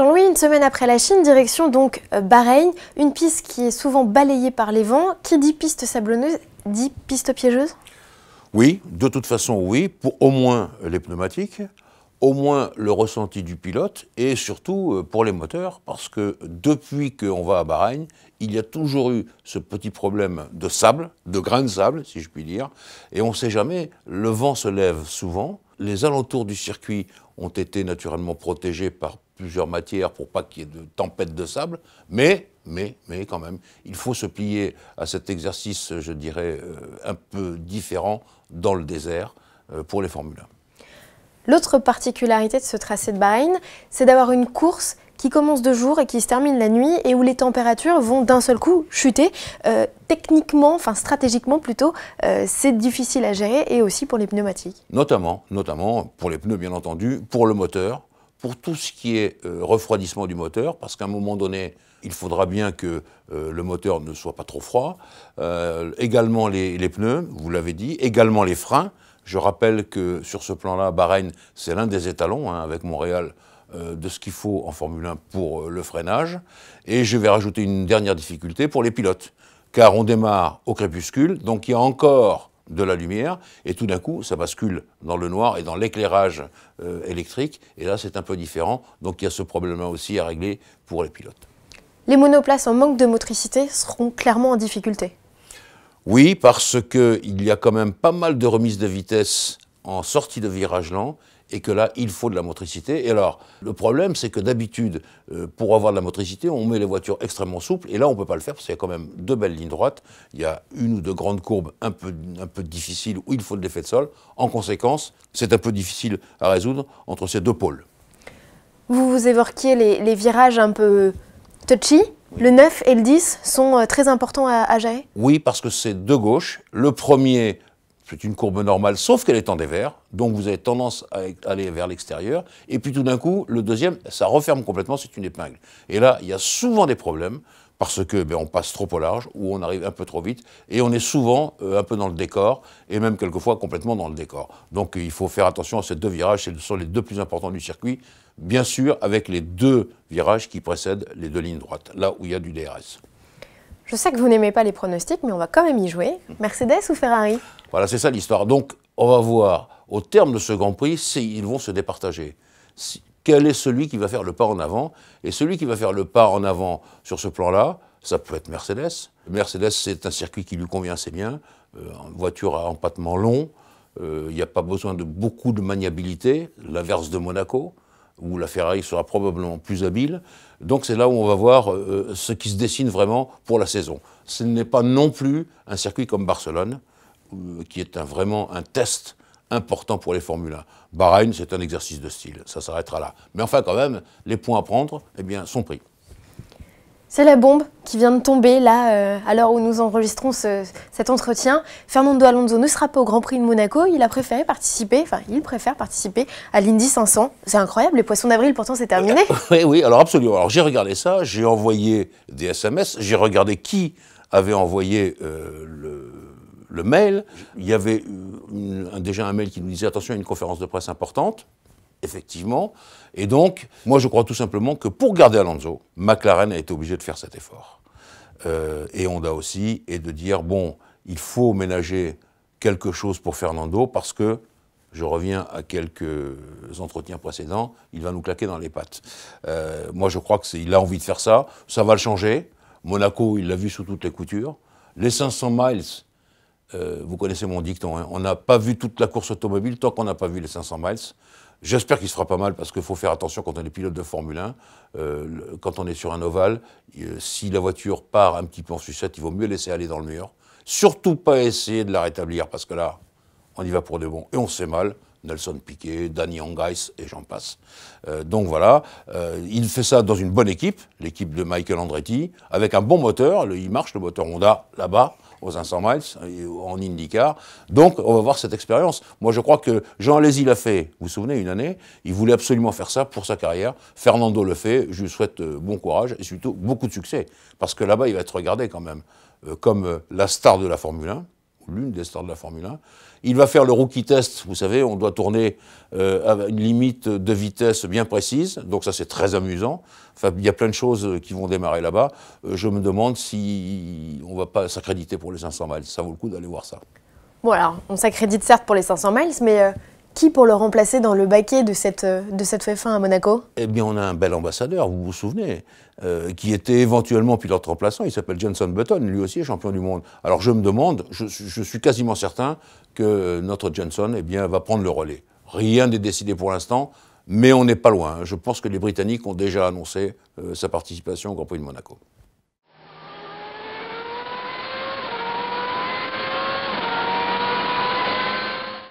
Jean-Louis, une semaine après la Chine, direction donc Bahreïn, une piste qui est souvent balayée par les vents. Qui dit piste sablonneuse dit piste piégeuse? Oui, de toute façon oui, pour au moins les pneumatiques, au moins le ressenti du pilote et surtout pour les moteurs, parce que depuis qu'on va à Bahreïn, il y a toujours eu ce petit problème de sable, de grains de sable si je puis dire, et on ne sait jamais, le vent se lève souvent, les alentours du circuit ont été naturellement protégés par plusieurs matières pour pas qu'il y ait de tempêtes de sable, mais quand même, il faut se plier à cet exercice, je dirais, un peu différent dans le désert pour les Formule 1. L'autre particularité de ce tracé de Bahreïn, c'est d'avoir une course qui commence de jour et qui se termine la nuit et où les températures vont d'un seul coup chuter. Techniquement, enfin stratégiquement plutôt, c'est difficile à gérer et aussi pour les pneumatiques. Notamment pour les pneus bien entendu, pour le moteur, pour tout ce qui est refroidissement du moteur, parce qu'à un moment donné, il faudra bien que le moteur ne soit pas trop froid. Également les pneus, vous l'avez dit, également les freins. Je rappelle que sur ce plan-là, Bahreïn, c'est l'un des étalons, avec Montréal, de ce qu'il faut en Formule 1 pour le freinage. Et je vais rajouter une dernière difficulté pour les pilotes, car on démarre au crépuscule, donc il y a encore de la lumière, et tout d'un coup, ça bascule dans le noir et dans l'éclairage électrique, et là, c'est un peu différent, donc il y a ce problème-là aussi à régler pour les pilotes. Les monoplaces en manque de motricité seront clairement en difficulté. Oui, parce qu'il y a quand même pas mal de remises de vitesse en sortie de virage lent, et que là, il faut de la motricité. Et alors, le problème, c'est que d'habitude, pour avoir de la motricité, on met les voitures extrêmement souples, et là, on ne peut pas le faire, parce qu'il y a quand même deux belles lignes droites, il y a une ou deux grandes courbes un peu difficiles, où il faut de l'effet de sol. En conséquence, c'est un peu difficile à résoudre entre ces deux pôles. Vous évoquiez les virages un peu touchy. Le 9 et le 10 sont très importants à gérer? Oui, parce que c'est de gauche. Le premier, c'est une courbe normale, sauf qu'elle est en dévers, donc vous avez tendance à aller vers l'extérieur. Et puis tout d'un coup, le deuxième, ça referme complètement, c'est une épingle. Et là, il y a souvent des problèmes, parce que on passe trop au large, ou on arrive un peu trop vite, et on est souvent un peu dans le décor, et même quelquefois complètement dans le décor. Donc il faut faire attention à ces deux virages, ce sont les deux plus importants du circuit, bien sûr avec les deux virages qui précèdent les deux lignes droites, là où il y a du DRS. Je sais que vous n'aimez pas les pronostics, mais on va quand même y jouer. Mercedes ou Ferrari? Voilà, c'est ça l'histoire. Donc, on va voir, au terme de ce Grand Prix, ils vont se départager. Quel est celui qui va faire le pas en avant? Et celui qui va faire le pas en avant sur ce plan-là, ça peut être Mercedes. Mercedes, c'est un circuit qui lui convient assez bien. Une voiture à empattement long. Il n'y a pas besoin de beaucoup de maniabilité, l'inverse de Monaco, où la Ferrari sera probablement plus habile. Donc c'est là où on va voir ce qui se dessine vraiment pour la saison. Ce n'est pas non plus un circuit comme Barcelone, qui est vraiment un test important pour les Formule 1. Bahreïn, c'est un exercice de style, ça s'arrêtera là. Mais enfin quand même, les points à prendre sont pris. C'est la bombe qui vient de tomber là, à l'heure où nous enregistrons cet entretien. Fernando Alonso ne sera pas au Grand Prix de Monaco, il préfère participer à l'Indy 500. C'est incroyable, les poissons d'avril pourtant c'est terminé. Oui, alors absolument. Alors j'ai regardé ça, j'ai envoyé des SMS, j'ai regardé qui avait envoyé le mail. Il y avait déjà un mail qui nous disait attention, il y a une conférence de presse importante. Effectivement. Et donc, moi je crois tout simplement que pour garder Alonso, McLaren a été obligé de faire cet effort. Et Honda aussi, et de dire, bon, il faut ménager quelque chose pour Fernando, parce que, je reviens à quelques entretiens précédents, il va nous claquer dans les pattes. Moi je crois qu'il a envie de faire ça, ça va le changer. Monaco, il l'a vu sous toutes les coutures. Les 500 miles, vous connaissez mon dicton, hein, on n'a pas vu toute la course automobile tant qu'on n'a pas vu les 500 miles. J'espère qu'il se fera pas mal parce qu'il faut faire attention quand on est pilote de Formule 1. Quand on est sur un ovale, si la voiture part un petit peu en sucette, il vaut mieux laisser aller dans le mur. Surtout pas essayer de la rétablir parce que là, on y va pour de bon. Et on se fait mal. Nelson Piquet, Danny Ongais et j'en passe. Donc voilà, il fait ça dans une bonne équipe, l'équipe de Michael Andretti, avec un bon moteur. Il marche le moteur Honda là-bas, aux 500 miles, en IndyCar. Donc, on va voir cette expérience. Moi, je crois que Jean Alesi l'a fait, vous vous souvenez, une année. Il voulait absolument faire ça pour sa carrière. Fernando le fait. Je lui souhaite bon courage et surtout beaucoup de succès. Parce que là-bas, il va être regardé quand même comme la star de la Formule 1, l'une des stars de la Formule 1. Il va faire le rookie test, vous savez, on doit tourner à une limite de vitesse bien précise, donc ça c'est très amusant. Enfin, il y a plein de choses qui vont démarrer là-bas. Je me demande si on ne va pas s'accréditer pour les 500 miles, ça vaut le coup d'aller voir ça. Bon alors, on s'accrédite certes pour les 500 miles, mais qui pour le remplacer dans le baquet de cette F1 à Monaco? Eh bien, on a un bel ambassadeur, vous vous souvenez, qui était éventuellement pilote remplaçant, il s'appelle Jenson Button, lui aussi est champion du monde. Alors je me demande, je suis quasiment certain que notre Jenson va prendre le relais. Rien n'est décidé pour l'instant, mais on n'est pas loin. Je pense que les Britanniques ont déjà annoncé sa participation au Grand Prix de Monaco.